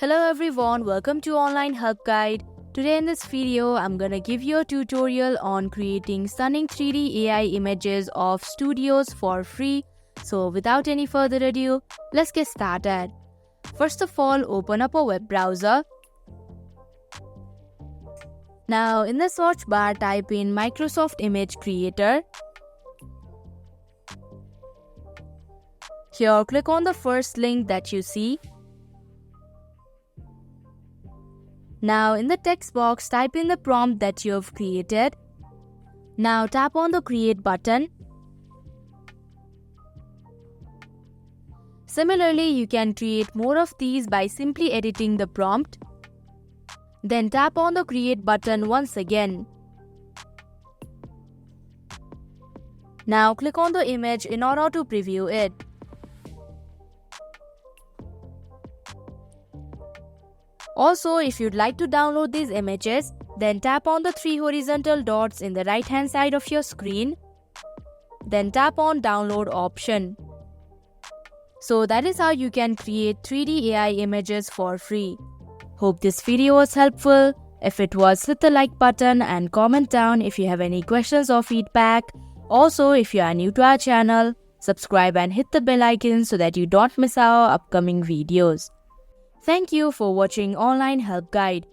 Hello everyone, welcome to Online Help Guide. Today in this video, I'm gonna give you a tutorial on creating stunning 3D AI images of studios for free. So without any further ado, let's get started. First of all, open up a web browser. Now in the search bar, type in Microsoft Image Creator. Here, click on the first link that you see. Now in the text box, type in the prompt that you have created. Now tap on the Create button. Similarly, you can create more of these by simply editing the prompt. Then tap on the Create button once again. Now click on the image in order to preview it. Also, if you'd like to download these images, then tap on the 3 horizontal dots in the right hand side of your screen. Then tap on Download option. So that is how you can create 3D AI images for free. Hope this video was helpful. If it was, hit the like button and comment down if you have any questions or feedback. Also, if you are new to our channel, subscribe and hit the bell icon so that you don't miss our upcoming videos. Thank you for watching Online Help Guide.